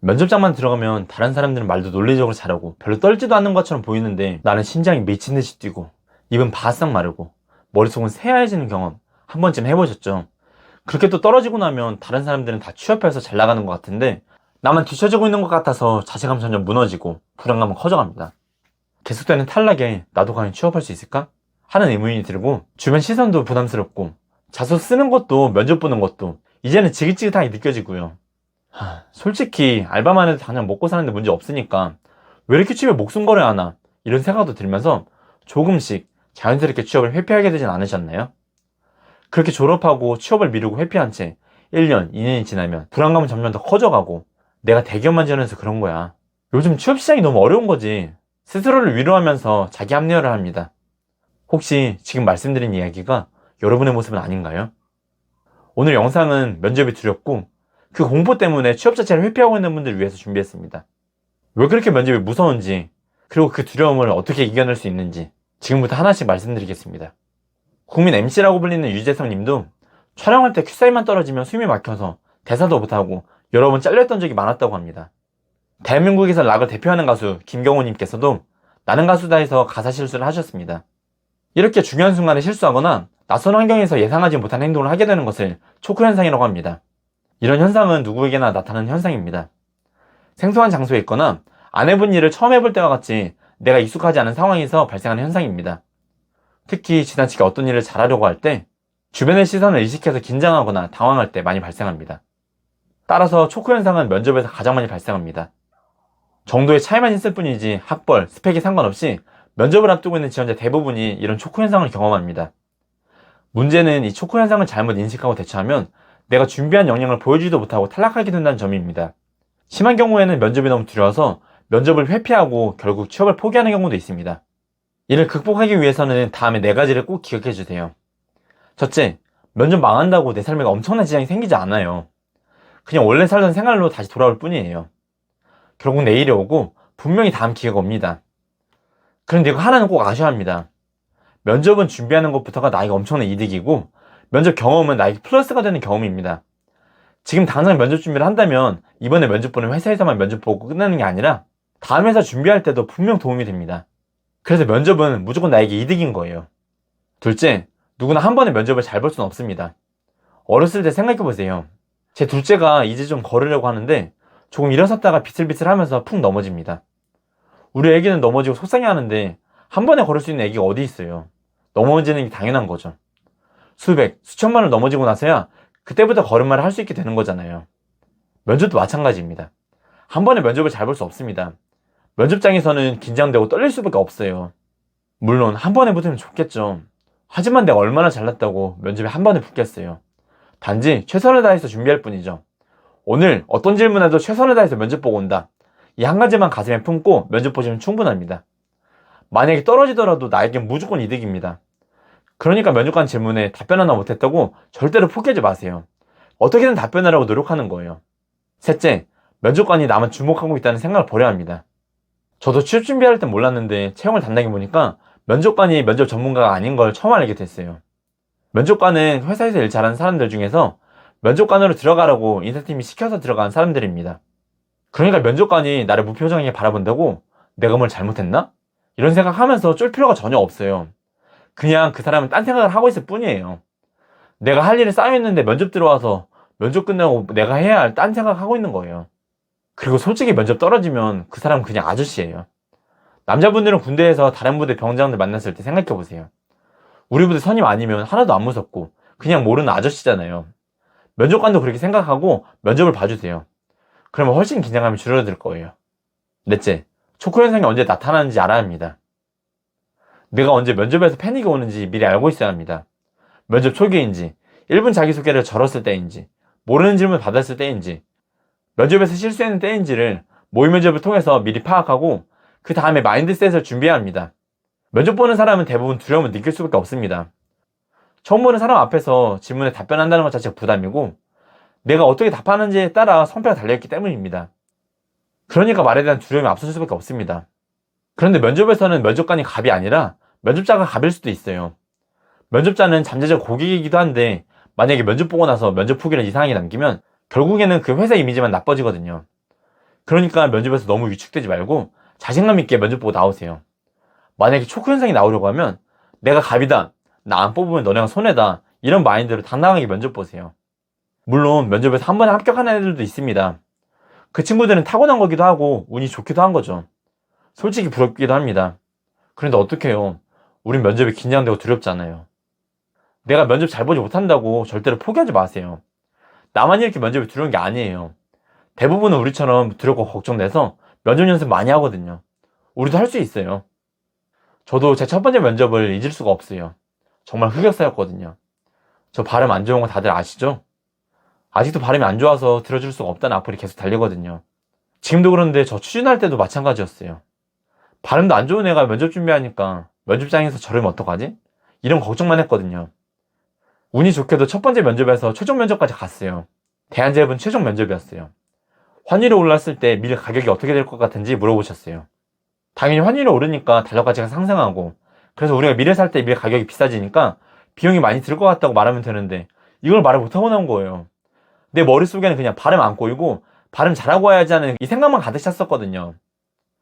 면접장만 들어가면 다른 사람들은 말도 논리적으로 잘하고 별로 떨지도 않는 것처럼 보이는데 나는 심장이 미친 듯이 뛰고 입은 바싹 마르고 머릿속은 새하얘지는 경험 한 번쯤 해보셨죠? 그렇게 또 떨어지고 나면 다른 사람들은 다 취업해서 잘 나가는 것 같은데 나만 뒤처지고 있는 것 같아서 자신감 점점 무너지고 불안감은 커져갑니다. 계속되는 탈락에 나도 과연 취업할 수 있을까? 하는 의문이 들고 주변 시선도 부담스럽고 자소 쓰는 것도 면접 보는 것도 이제는 지긋지긋하게 느껴지고요. 솔직히 알바만 해도 당장 먹고 사는데 문제 없으니까 왜 이렇게 취업에 목숨 걸어야 하나 이런 생각도 들면서 조금씩 자연스럽게 취업을 회피하게 되진 않으셨나요? 그렇게 졸업하고 취업을 미루고 회피한 채 1년, 2년이 지나면 불안감은 점점 더 커져가고 내가 대기업만 지원해서 그런 거야. 요즘 취업 시장이 너무 어려운 거지. 스스로를 위로하면서 자기 합리화를 합니다. 혹시 지금 말씀드린 이야기가 여러분의 모습은 아닌가요? 오늘 영상은 면접이 두렵고 그 공포 때문에 취업 자체를 회피하고 있는 분들을 위해서 준비했습니다. 왜 그렇게 면접이 무서운지, 그리고 그 두려움을 어떻게 이겨낼 수 있는지 지금부터 하나씩 말씀드리겠습니다. 국민 MC라고 불리는 유재석 님도 촬영할 때 큐사인만 떨어지면 숨이 막혀서 대사도 못하고 여러 번 잘렸던 적이 많았다고 합니다. 대한민국에서 락을 대표하는 가수 김경호 님께서도 나는 가수다 해서 가사 실수를 하셨습니다. 이렇게 중요한 순간에 실수하거나 낯선 환경에서 예상하지 못한 행동을 하게 되는 것을 초크 현상이라고 합니다. 이런 현상은 누구에게나 나타나는 현상입니다. 생소한 장소에 있거나 안 해본 일을 처음 해볼 때와 같이 내가 익숙하지 않은 상황에서 발생하는 현상입니다. 특히 지나치게 어떤 일을 잘하려고 할 때 주변의 시선을 의식해서 긴장하거나 당황할 때 많이 발생합니다. 따라서 초크 현상은 면접에서 가장 많이 발생합니다. 정도의 차이만 있을 뿐이지 학벌, 스펙이 상관없이 면접을 앞두고 있는 지원자 대부분이 이런 초크 현상을 경험합니다. 문제는 이 초크 현상을 잘못 인식하고 대처하면 내가 준비한 역량을 보여주지도 못하고 탈락하게 된다는 점입니다. 심한 경우에는 면접이 너무 두려워서 면접을 회피하고 결국 취업을 포기하는 경우도 있습니다. 이를 극복하기 위해서는 다음에 4가지를 꼭 기억해 주세요. 첫째, 면접 망한다고 내 삶에 엄청난 지장이 생기지 않아요. 그냥 원래 살던 생활로 다시 돌아올 뿐이에요. 결국 내일이 오고 분명히 다음 기회가 옵니다. 그런데 이거 하나는 꼭 아셔야 합니다. 면접은 준비하는 것부터가 나에게 엄청난 이득이고 면접 경험은 나에게 플러스가 되는 경험입니다. 지금 당장 면접 준비를 한다면 이번에 면접 보는 회사에서만 면접 보고 끝나는 게 아니라 다음 회사 준비할 때도 분명 도움이 됩니다. 그래서 면접은 무조건 나에게 이득인 거예요. 둘째, 누구나 한 번에 면접을 잘 볼 수는 없습니다. 어렸을 때 생각해보세요. 제 둘째가 이제 좀 걸으려고 하는데 조금 일어섰다가 비틀비틀 하면서 푹 넘어집니다. 우리 애기는 넘어지고 속상해하는데 한 번에 걸을 수 있는 애기가 어디 있어요. 넘어지는 게 당연한 거죠. 수백, 수천만을 넘어지고 나서야 그때부터 걸음마를 할 수 있게 되는 거잖아요. 면접도 마찬가지입니다. 한 번에 면접을 잘 볼 수 없습니다. 면접장에서는 긴장되고 떨릴 수밖에 없어요. 물론 한 번에 붙으면 좋겠죠. 하지만 내가 얼마나 잘났다고 면접에 한 번에 붙겠어요. 단지 최선을 다해서 준비할 뿐이죠. 오늘 어떤 질문에도 최선을 다해서 면접 보고 온다. 이 한 가지만 가슴에 품고 면접 보시면 충분합니다. 만약에 떨어지더라도 나에겐 무조건 이득입니다. 그러니까 면접관 질문에 답변 하나 못했다고 절대로 포기하지 마세요. 어떻게든 답변하려고 노력하는 거예요. 셋째, 면접관이 나만 주목하고 있다는 생각을 버려야 합니다. 저도 취업 준비할 땐 몰랐는데 채용을 담당해 보니까 면접관이 면접 전문가가 아닌 걸 처음 알게 됐어요. 면접관은 회사에서 일 잘하는 사람들 중에서 면접관으로 들어가라고 인사팀이 시켜서 들어간 사람들입니다. 그러니까 면접관이 나를 무표정하게 바라본다고 내가 뭘 잘못했나? 이런 생각하면서 쫄 필요가 전혀 없어요. 그냥 그 사람은 딴 생각을 하고 있을 뿐이에요. 내가 할 일이 쌓여있는데 면접 들어와서 면접 끝나고 내가 해야 할 딴 생각하고 있는 거예요. 그리고 솔직히 면접 떨어지면 그 사람은 그냥 아저씨예요. 남자분들은 군대에서 다른 부대 병장들 만났을 때 생각해보세요. 우리 부대 선임 아니면 하나도 안 무섭고 그냥 모르는 아저씨잖아요. 면접관도 그렇게 생각하고 면접을 봐주세요. 그러면 훨씬 긴장감이 줄어들 거예요. 넷째, 초크 현상이 언제 나타나는지 알아야 합니다. 내가 언제 면접에서 패닉이 오는지 미리 알고 있어야 합니다. 면접 초기인지, 1분 자기소개를 절었을 때인지, 모르는 질문 받았을 때인지, 면접에서 실수했는 때인지를 모의 면접을 통해서 미리 파악하고 그 다음에 마인드셋을 준비해야 합니다. 면접 보는 사람은 대부분 두려움을 느낄 수밖에 없습니다. 처음 보는 사람 앞에서 질문에 답변한다는 것 자체가 부담이고 내가 어떻게 답하는지에 따라 성패가 달려있기 때문입니다. 그러니까 말에 대한 두려움이 앞설 수밖에 없습니다. 그런데 면접에서는 면접관이 갑이 아니라 면접자가 갑일 수도 있어요. 면접자는 잠재적 고객이기도 한데 만약에 면접 보고 나서 면접 후기를 이상하게 남기면 결국에는 그 회사 이미지만 나빠지거든요. 그러니까 면접에서 너무 위축되지 말고 자신감 있게 면접 보고 나오세요. 만약에 초크 현상이 나오려고 하면 내가 갑이다, 나 안 뽑으면 너네가 손해다, 이런 마인드로 당당하게 면접 보세요. 물론 면접에서 한 번에 합격하는 애들도 있습니다. 그 친구들은 타고난 거기도 하고 운이 좋기도 한 거죠. 솔직히 부럽기도 합니다. 그런데 어떡해요. 우린 면접이 긴장되고 두렵잖아요. 내가 면접 잘 보지 못한다고 절대로 포기하지 마세요. 나만 이렇게 면접이 두려운 게 아니에요. 대부분은 우리처럼 두렵고 걱정돼서 면접 연습 많이 하거든요. 우리도 할 수 있어요. 저도 제 첫 번째 면접을 잊을 수가 없어요. 정말 흑역사였거든요. 저 발음 안 좋은 거 다들 아시죠? 아직도 발음이 안 좋아서 들어줄 수가 없다는 악플이 계속 달리거든요. 지금도 그런데 저 취준할 때도 마찬가지였어요. 발음도 안 좋은 애가 면접 준비하니까 면접장에서 저러면 어떡하지? 이런 걱정만 했거든요. 운이 좋게도 첫 번째 면접에서 최종 면접까지 갔어요. 대한제협은 최종 면접이었어요. 환율이 올랐을 때 밀 가격이 어떻게 될 것 같은지 물어보셨어요. 당연히 환율이 오르니까 달러 가치가 상승하고, 그래서 우리가 밀을 살 때 밀 가격이 비싸지니까 비용이 많이 들 것 같다고 말하면 되는데 이걸 말을 못하고 나온 거예요. 내 머릿속에는 그냥 발음 안 꼬이고 발음 잘하고 와야지 하는 이 생각만 가득 찼었거든요.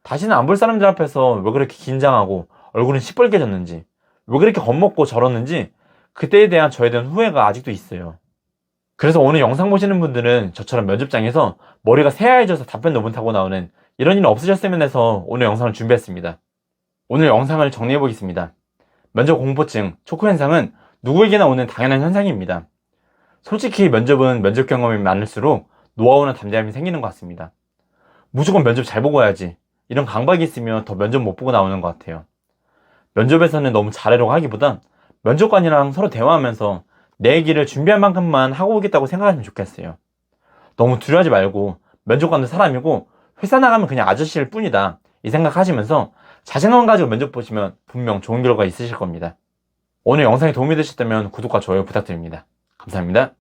다시는 안 볼 사람들 앞에서 왜 그렇게 긴장하고 얼굴은 시뻘개졌는지, 왜 그렇게 겁먹고 저렀는지 그때에 대한 저에 대한 후회가 아직도 있어요. 그래서 오늘 영상 보시는 분들은 저처럼 면접장에서 머리가 새하얘져서 답변도 못하고 나오는 이런 일은 없으셨으면 해서 오늘 영상을 준비했습니다. 오늘 영상을 정리해 보겠습니다. 면접 공포증, 초크 현상은 누구에게나 오는 당연한 현상입니다. 솔직히 면접은 면접 경험이 많을수록 노하우나 담대함이 생기는 것 같습니다. 무조건 면접 잘 보고 와야지, 이런 강박이 있으면 더 면접 못 보고 나오는 것 같아요. 면접에서는 너무 잘하려고 하기보다 면접관이랑 서로 대화하면서 내 얘기를 준비할 만큼만 하고 오겠다고 생각하시면 좋겠어요. 너무 두려워하지 말고 면접관도 사람이고 회사 나가면 그냥 아저씨일 뿐이다, 이 생각하시면서 자신감 가지고 면접 보시면 분명 좋은 결과 있으실 겁니다. 오늘 영상이 도움이 되셨다면 구독과 좋아요 부탁드립니다. 감사합니다.